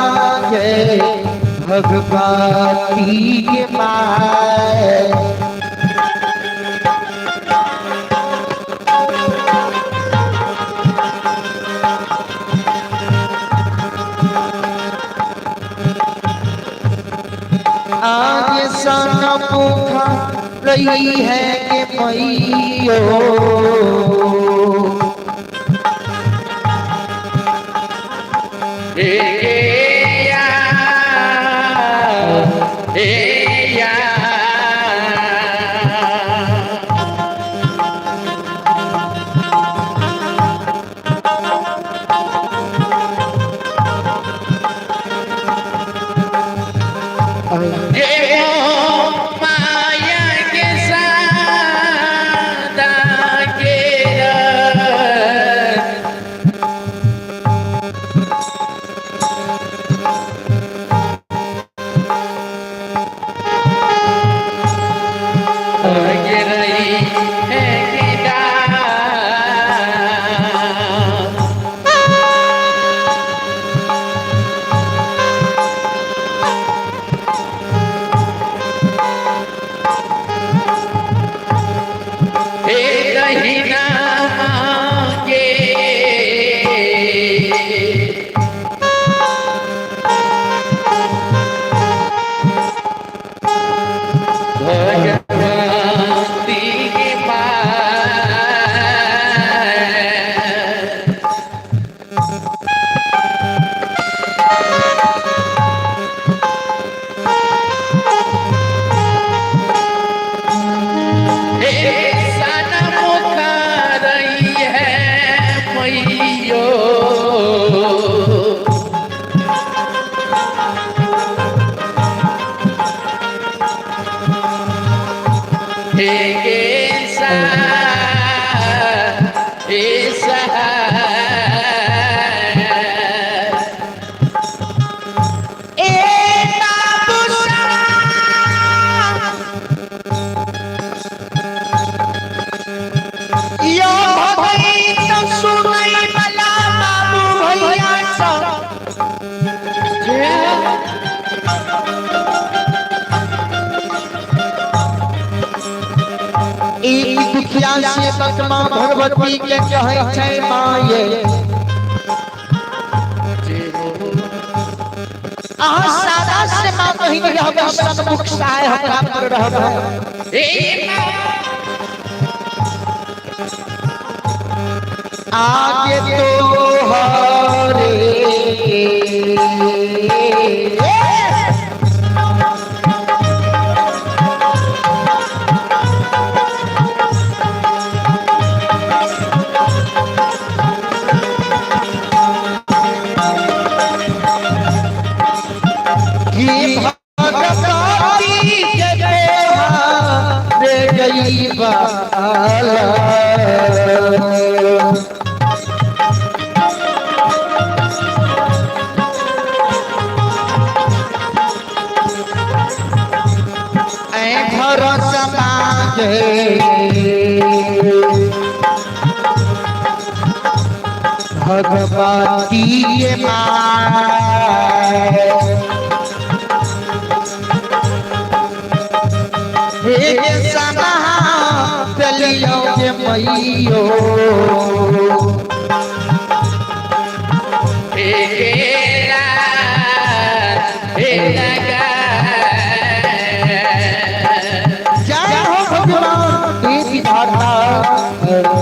समाजे भगवती के माए आज सन भूखा रही है कि मैयो से बकमा भगवती के कहे छै माये आहा सादा से मां कहि रहबे सन्मुख सहाय हमरा पर रहबे ए आगे तो हरे भगवती के माए हे सना चलियो के मैयो जय हो भगवान की धारा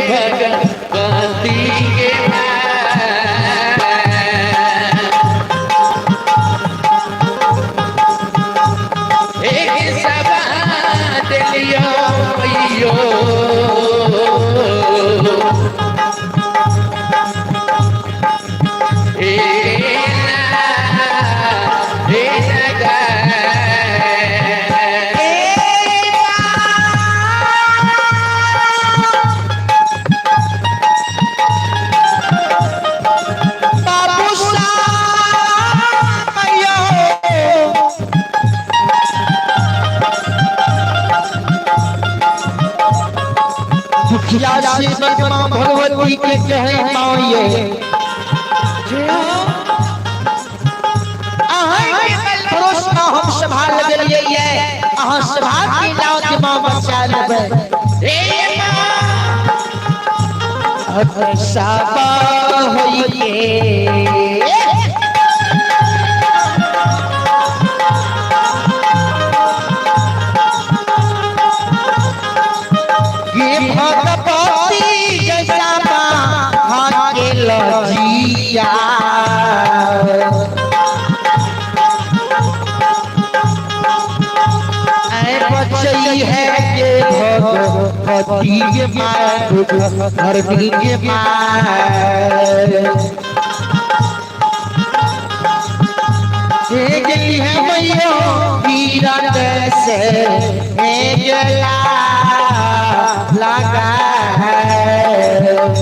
भगवती के एक सभा दिलियो मैयो भगवती के कहे माये परोसना हम सभा लगलिए अहाँ सभा के लाओ के मां बचा लेबे साबा होइए लजिया बचई है के भगवती के माय धरती के माय गेली है मैया वीरा से गेला लगा है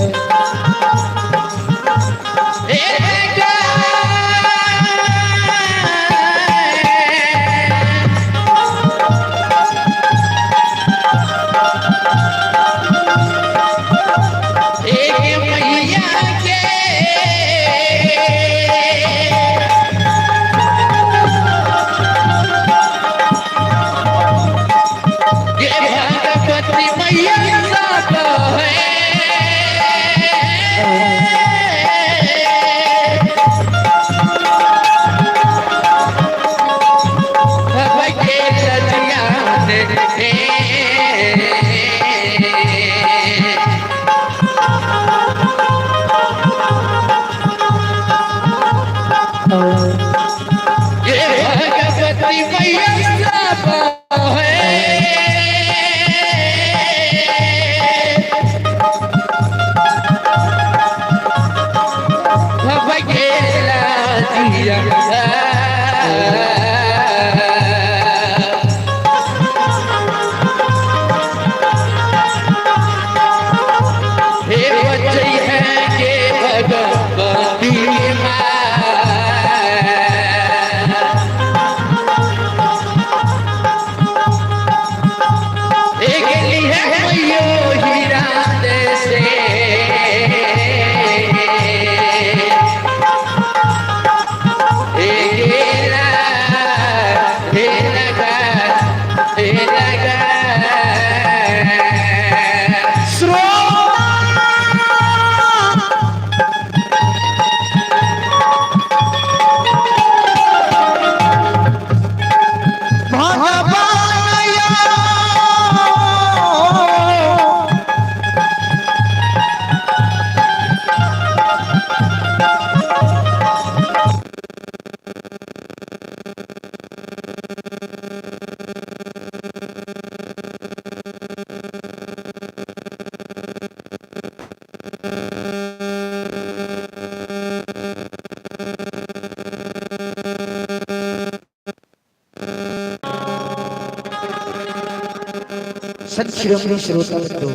सत्शिरोमणि श्रोतस्तु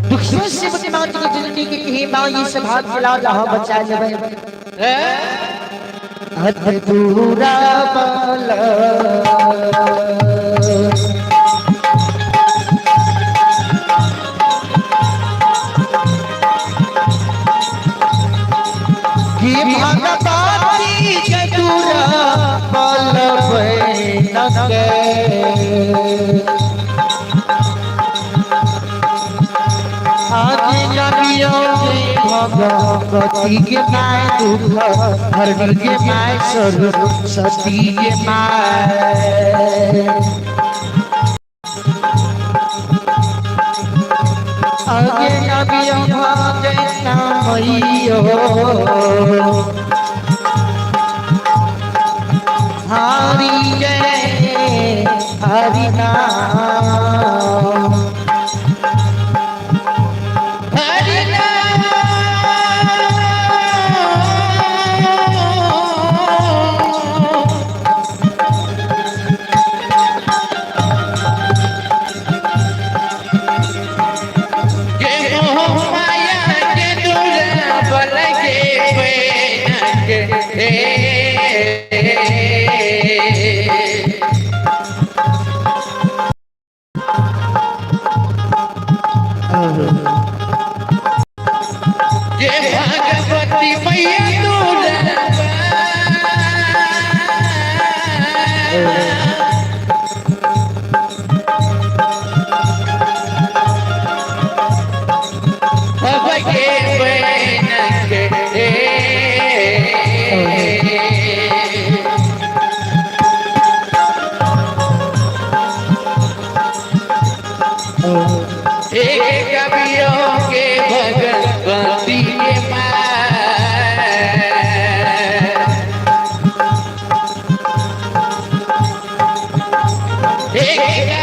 दुखियों से मुझे मां की जननी की कही मां ये सभा खिला जहां बचा लेबे अधूरा बाला ये भगवती चतुरा पलवे नगे आज जानियो भगवती के माय दुख हर के माय सरस्वती के माय आगे नबियों भागे नामइयो हरि जय हरि नाम हरि नाम के मोह माया के दूर बल के बैन के ये भगवती मैया दुल्हन के बैन के एक कवियों के भगवती के माँ एक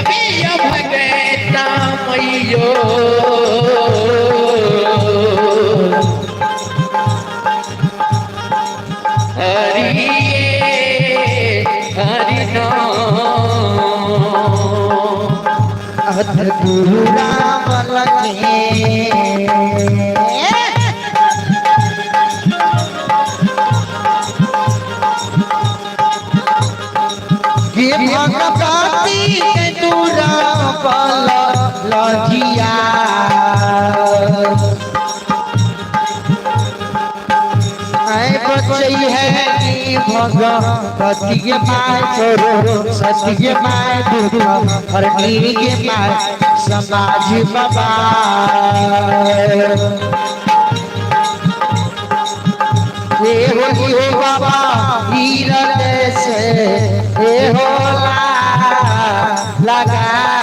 कवियों भगवता मैयो हरि हरि नाम गुरु राम लगे ये भगवती के दूरा पल लगिया बचई है कि भगवती के माय छोरो सती के माय दुख हरणी के माय समाज बाबा ये हो बाबा हीरा से ये होला लगा